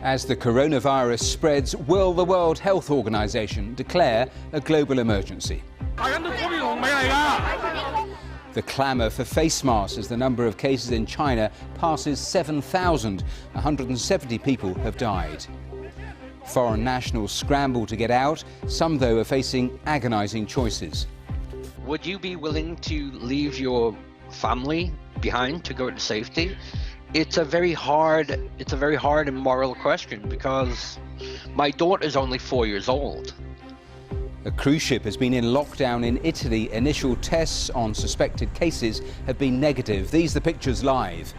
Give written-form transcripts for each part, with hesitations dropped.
As the coronavirus spreads, will the World Health Organization declare a global emergency? The clamour for face masks as the number of cases in China passes 7,000. 170 people have died. Foreign nationals scramble to get out. Some, though, are facing agonising choices. Would you be willing to leave your family behind to go to safety? It's a very hard and moral question, because my daughter's only 4 years old. A cruise ship has been in lockdown in Italy. Initial tests on suspected cases have been negative. These are the pictures live.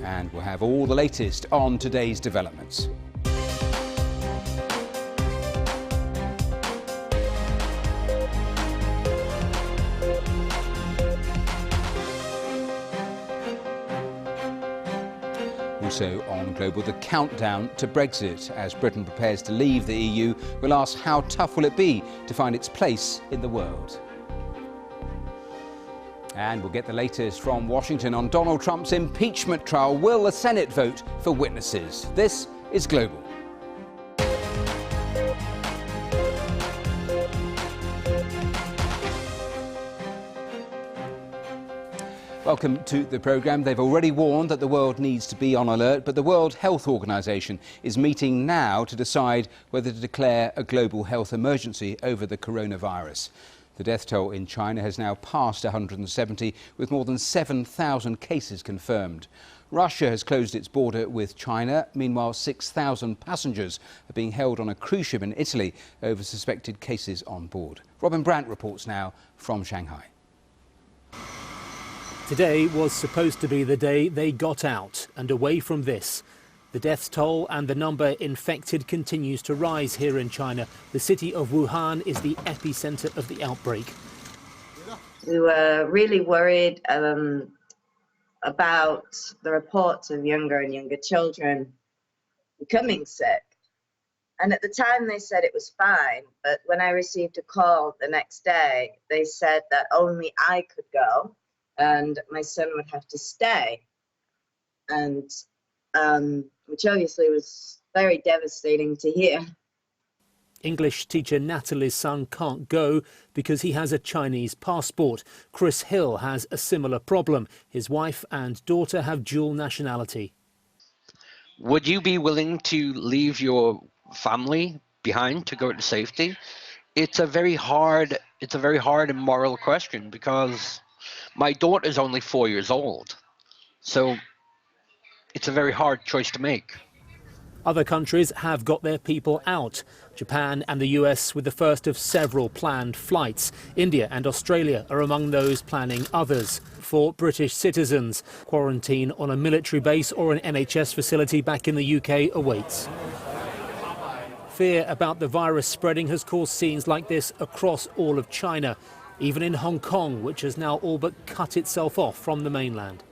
And we'll have all the latest on today's developments. Also on Global, the countdown to Brexit. As Britain prepares to leave the EU, we'll ask how tough will it be to find its place in the world. And we'll get the latest from Washington on Donald Trump's impeachment trial. Will the Senate vote for witnesses? This is Global. Welcome to the programme. They've already warned that the world needs to be on alert, but the World Health Organization is meeting now to decide whether to declare a global health emergency over the coronavirus. The death toll in China has now passed 170, with more than 7,000 cases confirmed. Russia has closed its border with China. Meanwhile, 6,000 passengers are being held on a cruise ship in Italy over suspected cases on board. Robin Brandt reports now from Shanghai. Today was supposed to be the day they got out and away from this. The death toll and the number infected continues to rise here in China. The city of Wuhan is the epicenter of the outbreak. We were really worried about the reports of younger and younger children becoming sick. And at the time they said it was fine, but when I received a call the next day, they said that only I could go and my son would have to stay, and which obviously was very devastating to hear. English teacher Natalie's son can't go because he has a Chinese passport. Chris Hill has a similar problem. His wife and daughter have dual nationality. Would you be willing to leave your family behind to go to safety? It's a very hard and moral question, because my daughter's only 4 years old, so it's a very hard choice to make. Other countries have got their people out. Japan and the US with the first of several planned flights. India and Australia are among those planning others. For British citizens, quarantine on a military base or an NHS facility back in the UK awaits. Fear about the virus spreading has caused scenes like this across all of China, even in Hong Kong, which has now all but cut itself off from the mainland.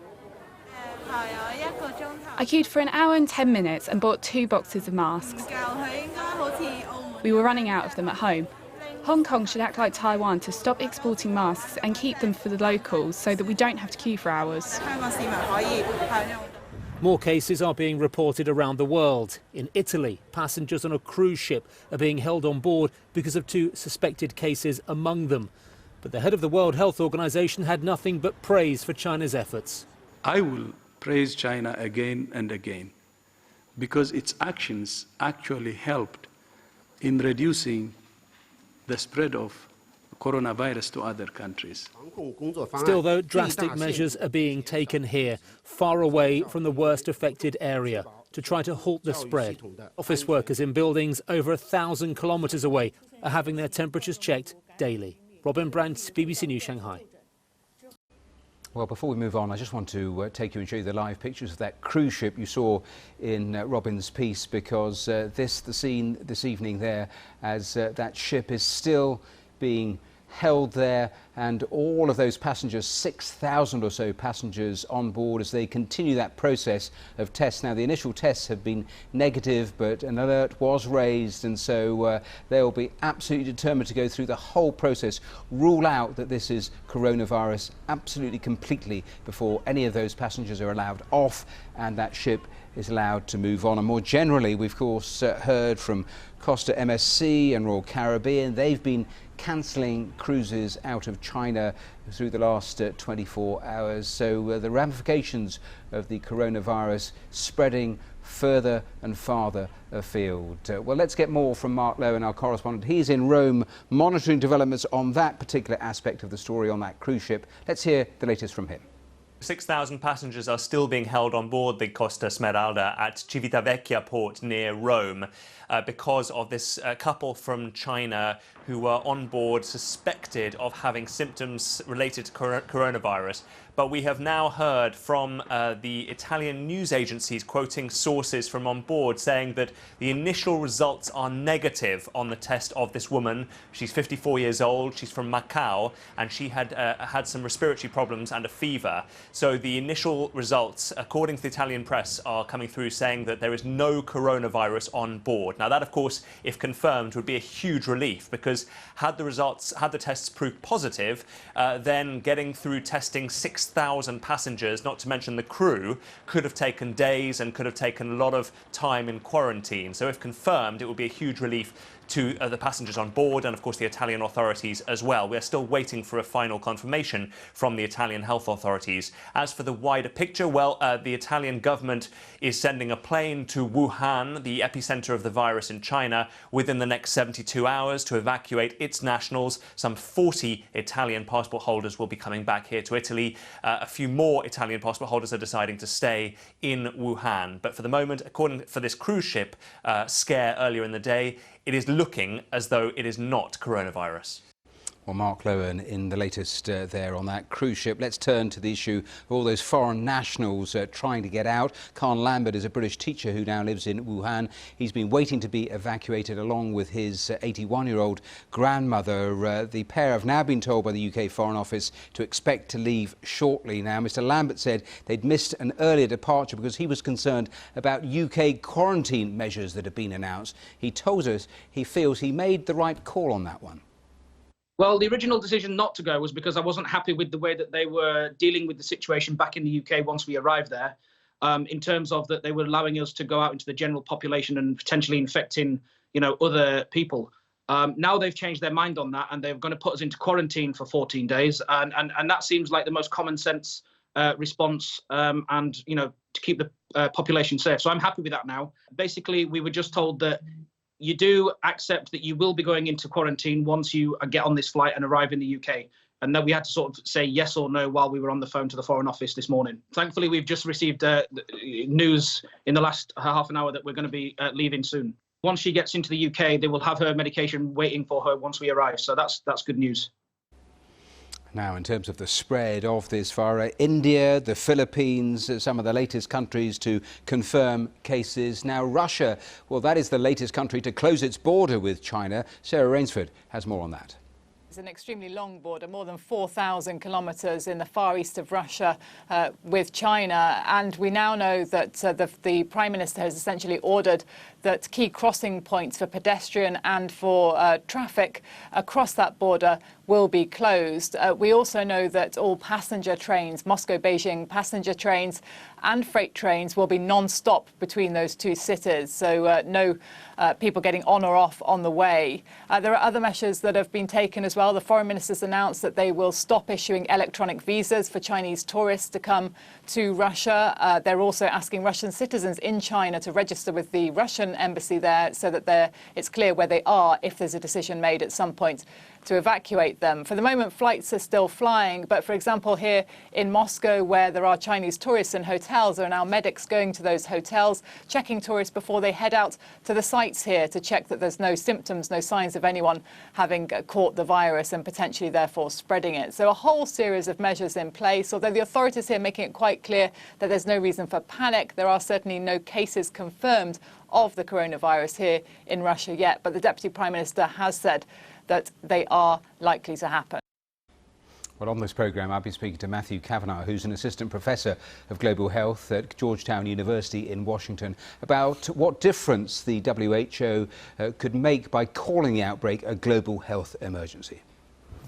I queued for an hour and 10 minutes and bought 2 boxes of masks. We were running out of them at home. Hong Kong should act like Taiwan to stop exporting masks and keep them for the locals so that we don't have to queue for hours. More cases are being reported around the world. In Italy, passengers on a cruise ship are being held on board because of 2 suspected cases among them. But the head of the World Health Organization had nothing but praise for China's efforts. I will praise China again and again, because its actions actually helped in reducing the spread of coronavirus to other countries. Still, though, drastic measures are being taken here, far away from the worst affected area, to try to halt the spread. Office workers in buildings over 1,000 kilometers away are having their temperatures checked daily. Robin Brandt, BBC News, Shanghai. Well, before we move on, I just want to take you and show you the live pictures of that cruise ship you saw in Robin's piece, because the scene this evening there, as that ship is still being held there, and all of those passengers, 6,000 or so passengers on board, as they continue that process of tests. Now, the initial tests have been negative, but an alert was raised, and so they'll be absolutely determined to go through the whole process, rule out that this is coronavirus absolutely completely before any of those passengers are allowed off and that ship is allowed to move on. And more generally, we've of course heard from Costa MSC and Royal Caribbean. They've been cancelling cruises out of China through the last 24 hours. So the ramifications of the coronavirus spreading further and farther afield. Well, let's get more from Mark Lowen, our correspondent. He's in Rome monitoring developments on that particular aspect of the story on that cruise ship. Let's hear the latest from him. 6,000 passengers are still being held on board the Costa Smeralda at Civitavecchia port near Rome because of this couple from China who were on board suspected of having symptoms related to coronavirus. But we have now heard from the Italian news agencies quoting sources from on board saying that the initial results are negative on the test of this woman. She's 54 years old, she's from Macau, and she had had some respiratory problems and a fever. So the initial results, according to the Italian press, are coming through saying that there is no coronavirus on board. Now that, of course, if confirmed, would be a huge relief, because had the tests proved positive, then getting through testing 6,000 passengers, not to mention the crew, could have taken days and could have taken a lot of time in quarantine. So if confirmed, it would be a huge relief to the passengers on board and, of course, the Italian authorities as well. We're still waiting for a final confirmation from the Italian health authorities. As for the wider picture, well, the Italian government is sending a plane to Wuhan, the epicenter of the virus in China, within the next 72 hours to evacuate its nationals. Some 40 Italian passport holders will be coming back here to Italy. A few more Italian passport holders are deciding to stay in Wuhan. But for the moment, according to this cruise ship scare earlier in the day, it is looking as though it is not coronavirus. Well, Mark Lowen in the latest there on that cruise ship. Let's turn to the issue of all those foreign nationals trying to get out. Khan Lambert is a British teacher who now lives in Wuhan. He's been waiting to be evacuated along with his 81-year-old grandmother. The pair have now been told by the UK Foreign Office to expect to leave shortly. Now, Mr Lambert said they'd missed an earlier departure because he was concerned about UK quarantine measures that have been announced. He told us he feels he made the right call on that one. Well, the original decision not to go was because I wasn't happy with the way that they were dealing with the situation back in the UK once we arrived there, in terms of that they were allowing us to go out into the general population and potentially infecting, other people. Now they've changed their mind on that, and they're going to put us into quarantine for 14 days. And that seems like the most common sense response, and, to keep the population safe. So I'm happy with that now. Basically, we were just told that you do accept that you will be going into quarantine once you get on this flight and arrive in the UK. And then we had to sort of say yes or no while we were on the phone to the Foreign Office this morning. Thankfully, we've just received news in the last half an hour that we're going to be leaving soon. Once she gets into the UK, they will have her medication waiting for her once we arrive. So that's good news. Now, in terms of the spread of this virus, India, the Philippines, some of the latest countries to confirm cases. Now, Russia, well, that is the latest country to close its border with China. Sarah Rainsford has more on that. It's an extremely long border, more than 4,000 kilometres in the far east of Russia with China. And we now know that the Prime Minister has essentially ordered that key crossing points for pedestrian and for traffic across that border will be closed. We also know that all passenger trains, Moscow-Beijing passenger trains and freight trains will be non-stop between those two cities, so no people getting on or off on the way. There are other measures that have been taken as well. The foreign ministers announced that they will stop issuing electronic visas for Chinese tourists to come to Russia. They're also asking Russian citizens in China to register with the Russian embassy there so that it's clear where they are if there's a decision made at some point to evacuate them. For the moment, flights are still flying, but for example, here in Moscow, where there are Chinese tourists in hotels, there are now medics going to those hotels, checking tourists before they head out to the sites here to check that there's no symptoms, no signs of anyone having caught the virus and potentially therefore spreading it. So a whole series of measures in place, although the authorities here making it quite clear that there's no reason for panic. There are certainly no cases confirmed of the coronavirus here in Russia yet, but the Deputy Prime Minister has said that they are likely to happen. Well, on this programme, I'll be speaking to Matthew Cavanaugh, who's an assistant professor of global health at Georgetown University in Washington, about what difference the WHO could make by calling the outbreak a global health emergency.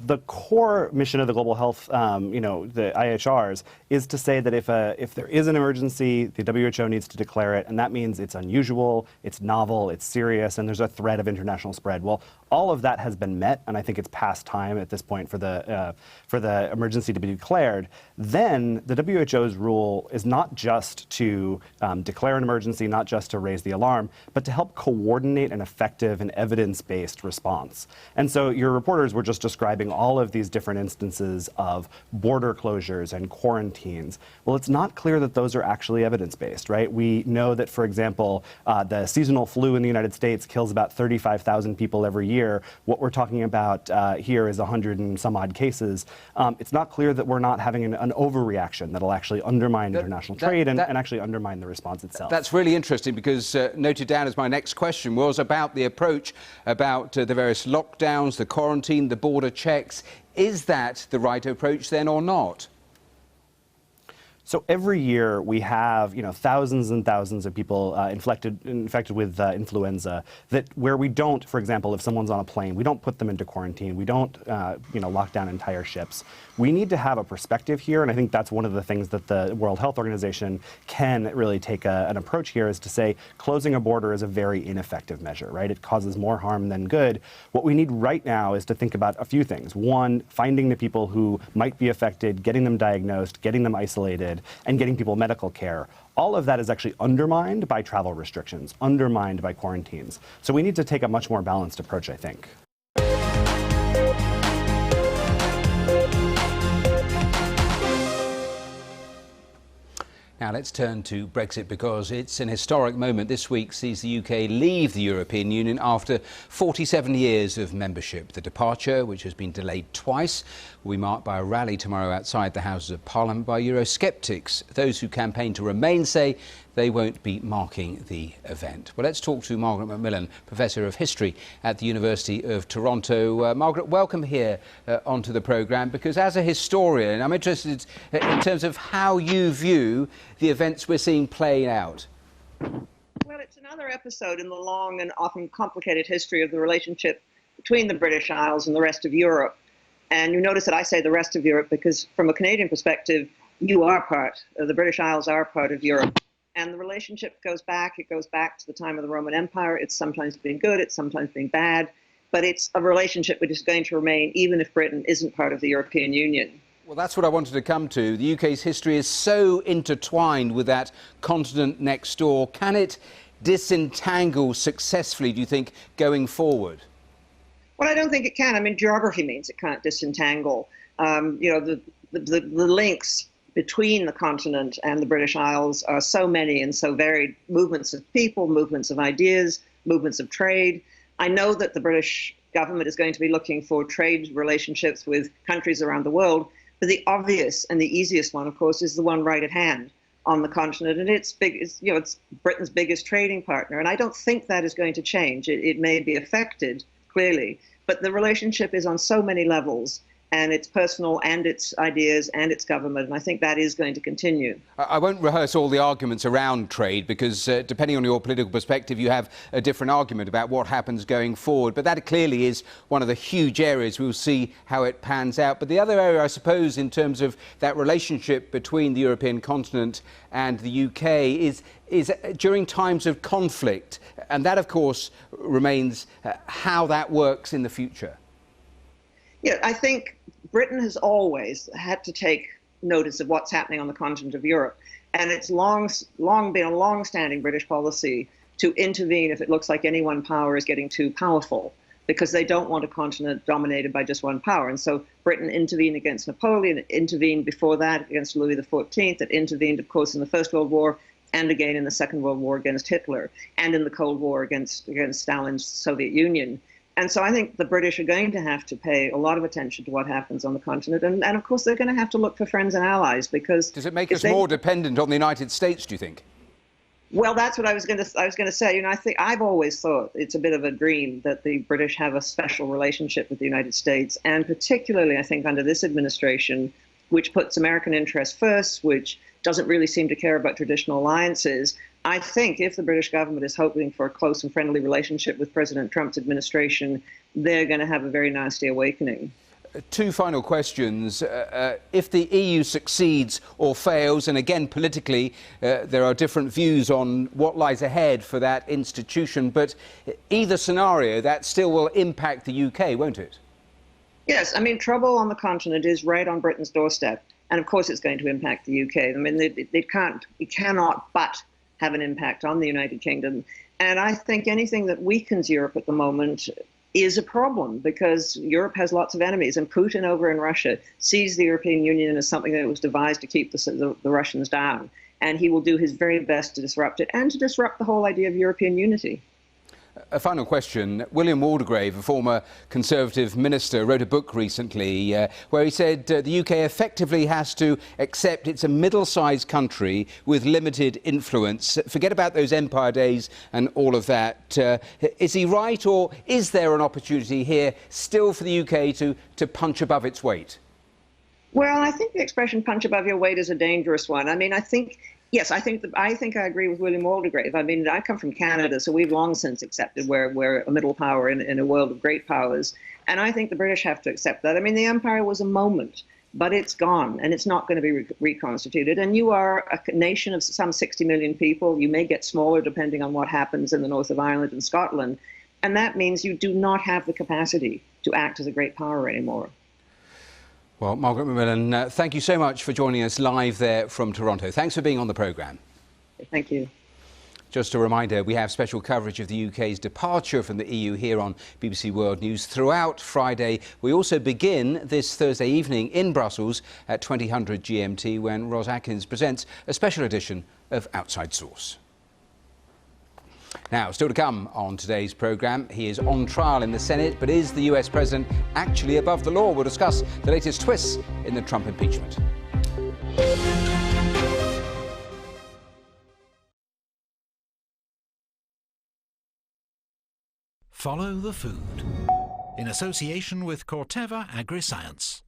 the core mission of the global health, the IHRs, is to say that if there is an emergency, the WHO needs to declare it, and that means it's unusual, it's novel, it's serious, and there's a threat of international spread. Well, all of that has been met, and I think it's past time at this point for the emergency to be declared. Then the WHO's rule is not just to declare an emergency, not just to raise the alarm, but to help coordinate an effective and evidence-based response. And so your reporters were just describing all of these different instances of border closures and quarantines. Well, it's not clear that those are actually evidence-based, right? We know that, for example, the seasonal flu in the United States kills about 35,000 people every year. What we're talking about here is 100 and some odd cases. It's not clear that we're not having an overreaction that'll actually undermine international trade and actually undermine the response itself. That's really interesting, because noted down as my next question was about the approach, about the various lockdowns, the quarantine, the border checks. Is that the right approach then or not? So every year we have, thousands and thousands of people infected with influenza, where we don't, for example, if someone's on a plane, we don't put them into quarantine. We don't, lock down entire ships. We need to have a perspective here, and I think that's one of the things that the World Health Organization can really take an approach here, is to say closing a border is a very ineffective measure, right? It causes more harm than good. What we need right now is to think about a few things. One, finding the people who might be affected, getting them diagnosed, getting them isolated, and getting people medical care. All of that is actually undermined by travel restrictions, undermined by quarantines. So we need to take a much more balanced approach, I think. Now let's turn to Brexit, because it's an historic moment. This week sees the UK leave the European Union after 47 years of membership. The departure, which has been delayed twice, will be marked by a rally tomorrow outside the Houses of Parliament by Eurosceptics. Those who campaign to remain say they won't be marking the event. Well, let's talk to Margaret Macmillan, Professor of History at the University of Toronto. Margaret, welcome here onto the programme, because as a historian, I'm interested in terms of how you view the events we're seeing playing out. Well, it's another episode in the long and often complicated history of the relationship between the British Isles and the rest of Europe. And you notice that I say the rest of Europe because, from a Canadian perspective, the British Isles are part of Europe. And the relationship goes back to the time of the Roman Empire. It's sometimes been good, it's sometimes been bad, but it's a relationship which is going to remain even if Britain isn't part of the European Union. Well, that's what I wanted to come to. The UK's history is so intertwined with that continent next door. Can it disentangle successfully, do you think, going forward? Well, I don't think it can. I mean, geography means it can't disentangle. The links between the continent and the British Isles are so many and so varied. Movements of people, movements of ideas, movements of trade. I know that the British government is going to be looking for trade relationships with countries around the world, but the obvious and the easiest one, of course, is the one right at hand on the continent, and it's Britain's biggest trading partner. And I don't think that is going to change. It may be affected, clearly, but the relationship is on so many levels, and it's personal, and it's ideas, and it's government, and I think that is going to continue. I won't rehearse all the arguments around trade, because depending on your political perspective, you have a different argument about what happens going forward. But that clearly is one of the huge areas. We'll see how it pans out. But the other area, I suppose, in terms of that relationship between the European continent and the UK is during times of conflict. And that, of course, remains how that works in the future. Yeah, I think Britain has always had to take notice of what's happening on the continent of Europe. And it's long been a long-standing British policy to intervene if it looks like any one power is getting too powerful, because they don't want a continent dominated by just one power. And so Britain intervened against Napoleon, it intervened before that against Louis XIV, it intervened, of course, in the First World War, and again in the Second World War against Hitler, and in the Cold War against Stalin's Soviet Union. And so I think the British are going to have to pay a lot of attention to what happens on the continent. And of course, they're going to have to look for friends and allies, because... Does it make us more dependent on the United States, do you think? Well, that's what I was going to say. I think I've always thought it's a bit of a dream that the British have a special relationship with the United States. And particularly, I think, under this administration, which puts American interests first, which doesn't really seem to care about traditional alliances. I think if the British government is hoping for a close and friendly relationship with President Trump's administration, they're going to have a very nasty awakening. Two final questions. If the EU succeeds or fails, and again politically there are different views on what lies ahead for that institution, but either scenario, that still will impact the UK, won't it? Yes, I mean, trouble on the continent is right on Britain's doorstep. And of course it's going to impact the UK. I mean, it cannot but have an impact on the United Kingdom. And I think anything that weakens Europe at the moment is a problem, because Europe has lots of enemies, and Putin over in Russia sees the European Union as something that was devised to keep the Russians down, and he will do his very best to disrupt it and to disrupt the whole idea of European unity. A final question. William Waldegrave, a former Conservative minister, wrote a book recently where he said the UK effectively has to accept it's a middle-sized country with limited influence. Forget about those empire days and all of that. Is he right, or is there an opportunity here still for the UK to punch above its weight? Well, I think the expression punch above your weight is a dangerous one. I mean, I think I agree with William Waldegrave. I mean, I come from Canada, so we've long since accepted we're a middle power in a world of great powers. And I think the British have to accept that. I mean, the empire was a moment, but it's gone, and it's not going to be reconstituted. And you are a nation of some 60 million people. You may get smaller depending on what happens in the north of Ireland and Scotland. And that means you do not have the capacity to act as a great power anymore. Well, Margaret Macmillan, thank you so much for joining us live there from Toronto. Thanks for being on the programme. Thank you. Just a reminder, we have special coverage of the UK's departure from the EU here on BBC World News throughout Friday. We also begin this Thursday evening in Brussels at 2000 GMT when Ros Atkins presents a special edition of Outside Source. Now, still to come on today's programme, he is on trial in the Senate, but is the US President actually above the law? We'll discuss the latest twists in the Trump impeachment. Follow the food, in association with Corteva Agri-Science.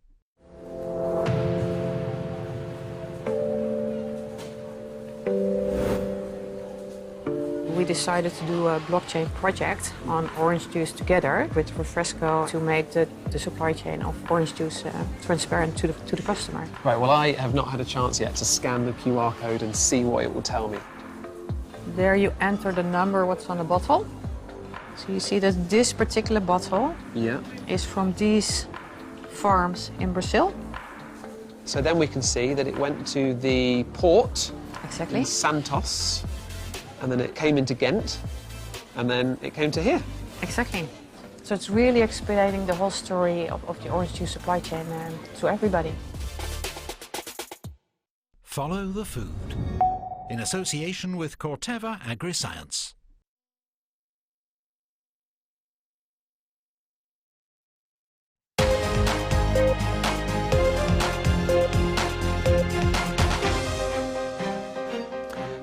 We decided to do a blockchain project on orange juice together with Refresco to make the supply chain of orange juice transparent to the customer. Right, well, I have not had a chance yet to scan the QR code and see what it will tell me. There you enter the number, what's on the bottle. So you see that this particular bottle is from these farms in Brazil. So then we can see that it went to the port in Santos, and then it came into Ghent, and then it came to here. Exactly. So it's really explaining the whole story of the orange juice supply chain to everybody. Follow the food, in association with Corteva Agri-Science.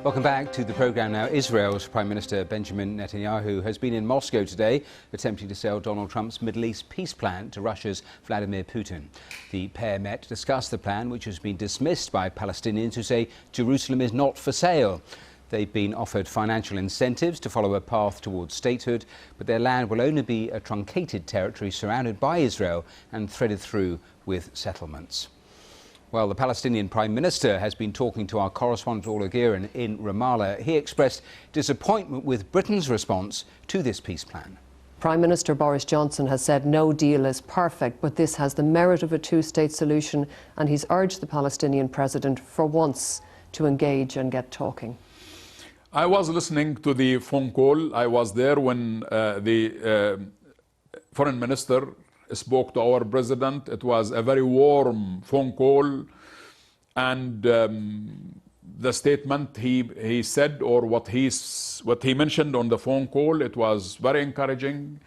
Welcome back to the programme now. Israel's Prime Minister Benjamin Netanyahu has been in Moscow today, attempting to sell Donald Trump's Middle East peace plan to Russia's Vladimir Putin. The pair met to discuss the plan, which has been dismissed by Palestinians who say Jerusalem is not for sale. They've been offered financial incentives to follow a path towards statehood, but their land will only be a truncated territory surrounded by Israel and threaded through with settlements. Well, the Palestinian Prime Minister has been talking to our correspondent Ola Giran in Ramallah. He expressed disappointment with Britain's response to this peace plan. Prime Minister Boris Johnson has said no deal is perfect, but this has the merit of a two-state solution, and he's urged the Palestinian president for once to engage and get talking. I was listening to the phone call. I was there when the foreign minister spoke to our president. It was a very warm phone call, and the statement he said, or what he mentioned on the phone call, it was very encouraging,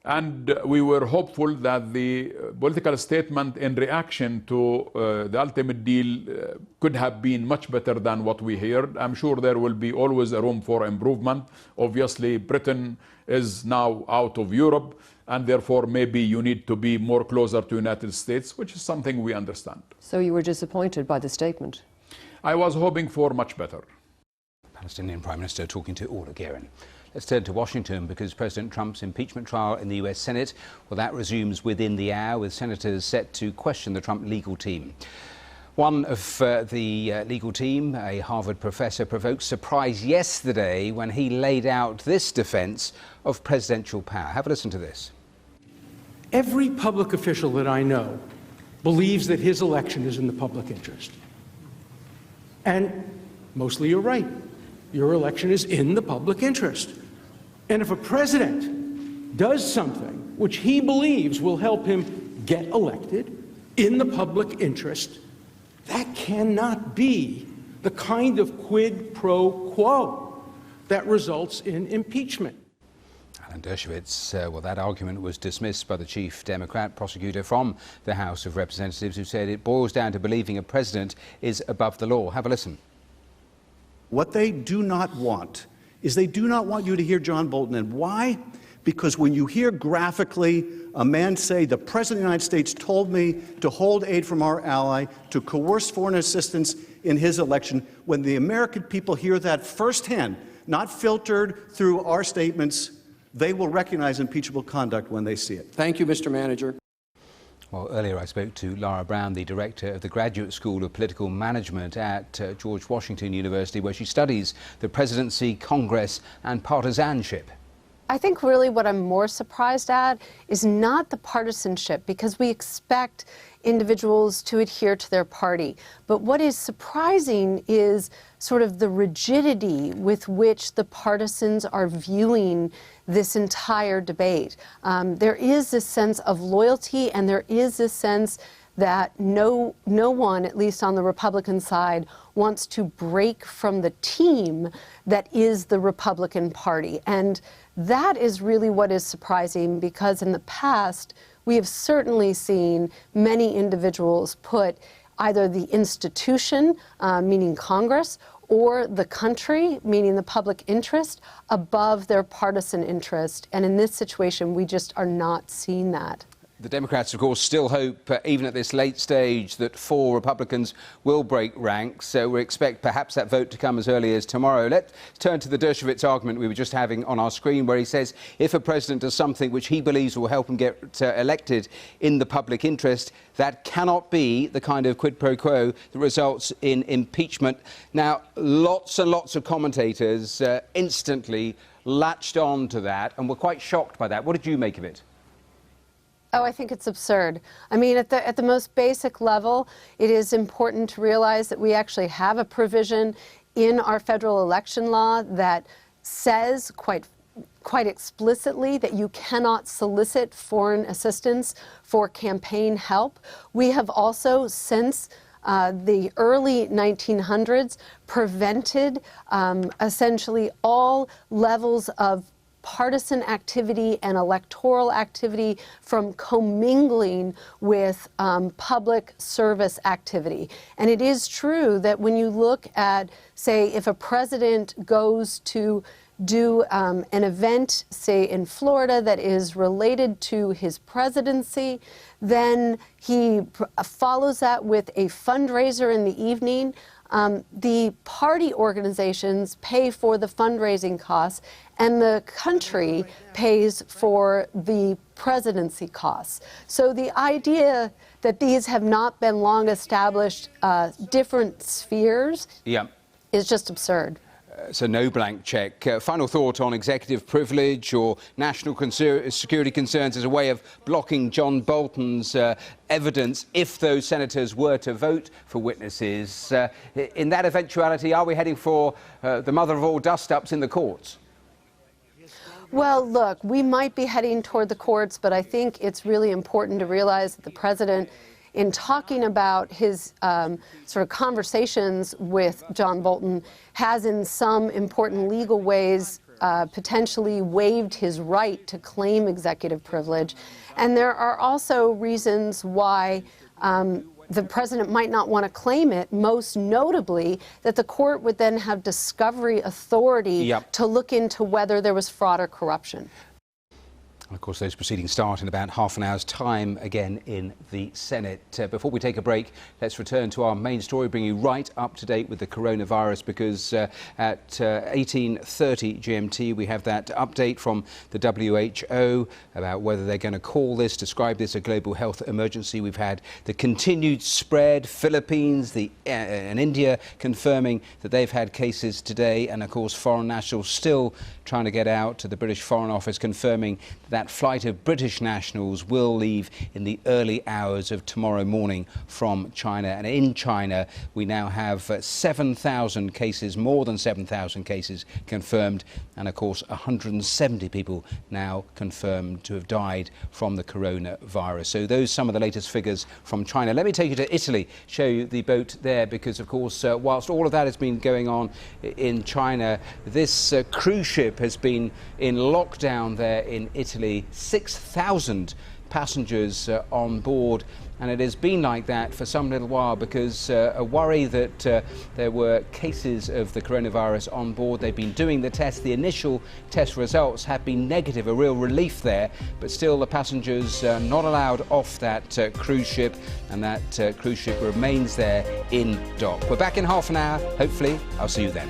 and we were hopeful that the political statement in reaction to the ultimate deal could have been much better than what we heard. I'm sure there will be always a room for improvement. Obviously, Britain is now out of Europe, and therefore maybe you need to be more closer to United States, which is something we understand. So you were disappointed by the statement? I was hoping for much better. Palestinian Prime Minister talking to Ola Giran. Let's turn to Washington because President Trump's impeachment trial in the US Senate, well, that resumes within the hour with senators set to question the Trump legal team. One of the legal team, a Harvard professor, provoked surprise yesterday when he laid out this defense of presidential power. Have a listen to this. Every public official that I know believes that his election is in the public interest. And mostly you're right. Your election is in the public interest. And if a president does something which he believes will help him get elected in the public interest, that cannot be the kind of quid pro quo that results in impeachment. Alan Dershowitz, well, that argument was dismissed by the chief Democrat prosecutor from the House of Representatives, who said it boils down to believing a president is above the law. Have a listen. What they do not want is they do not want you to hear John Bolton. And why? Because when you hear graphically a man say, the President of the United States told me to hold aid from our ally, to coerce foreign assistance in his election, when the American people hear that firsthand, not filtered through our statements, they will recognize impeachable conduct when they see it. Thank you, Mr. Manager. Well, earlier I spoke to Laura Brown, the director of the Graduate School of Political Management at George Washington University, where she studies the presidency, Congress and partisanship. I think really what I'm more surprised at is not the partisanship, because we expect individuals to adhere to their party. But what is surprising is sort of the rigidity with which the partisans are viewing this entire debate. There is this sense of loyalty, and there is this sense that no one, at least on the Republican side, wants to break from the team that is the Republican Party. And that is really what is surprising, because in the past, we have certainly seen many individuals put either the institution, meaning Congress, or the country, meaning the public interest, above their partisan interest. And in this situation, we just are not seeing that. The Democrats, of course, still hope, even at this late stage, that 4 Republicans will break ranks. So we expect perhaps that vote to come as early as tomorrow. Let's turn to the Dershowitz argument we were just having on our screen, where he says if a president does something which he believes will help him get elected in the public interest, that cannot be the kind of quid pro quo that results in impeachment. Now, lots and lots of commentators instantly latched on to that and were quite shocked by that. What did you make of it? Oh, I think it's absurd. I mean, at the most basic level, it is important to realize that we actually have a provision in our federal election law that says quite explicitly that you cannot solicit foreign assistance for campaign help. We have also, since the early 1900s, prevented essentially all levels of partisan activity and electoral activity from commingling with public service activity. And it is true that when you look at, say, if a president goes to do an event, say, in Florida that is related to his presidency, then he follows that with a fundraiser in the evening. The party organizations pay for the fundraising costs, and the country pays for the presidency costs. So the idea that these have not been long established different spheres is just absurd. So no blank check. Final thought on executive privilege or national security concerns as a way of blocking John Bolton's evidence if those senators were to vote for witnesses. In that eventuality, are we heading for the mother of all dust-ups in the courts? Well, look, we might be heading toward the courts, but I think it's really important to realize that the president, in talking about his sort of conversations with John Bolton, has in some important legal ways potentially waived his right to claim executive privilege. And there are also reasons why the president might not want to claim it, most notably that the court would then have discovery authority to look into whether there was fraud or corruption. Of course, those proceedings start in about half an hour's time again in the Senate. Before we take a break, let's return to our main story, bring you right up to date with the coronavirus, because at 18:30 GMT we have that update from the WHO about whether they're going to describe this a global health emergency. We've had the continued spread, Philippines and India confirming that they've had cases today, and of course foreign nationals still trying to get out. To the British Foreign Office confirming that flight of British nationals will leave in the early hours of tomorrow morning from China. And in China, we now have 7,000 cases, more than 7,000 cases confirmed, and of course 170 people now confirmed to have died from the coronavirus. So those are some of the latest figures from China. Let me take you to Italy, show you the boat there, because of course whilst all of that has been going on in China, this cruise ship has been in lockdown there in Italy. 6,000 passengers on board, and it has been like that for some little while because a worry that there were cases of the coronavirus on board. They've been doing the tests. The initial test results have been negative, a real relief there, but still the passengers not allowed off that cruise ship, and that cruise ship remains there in dock. We're back in half an hour. Hopefully I'll see you then.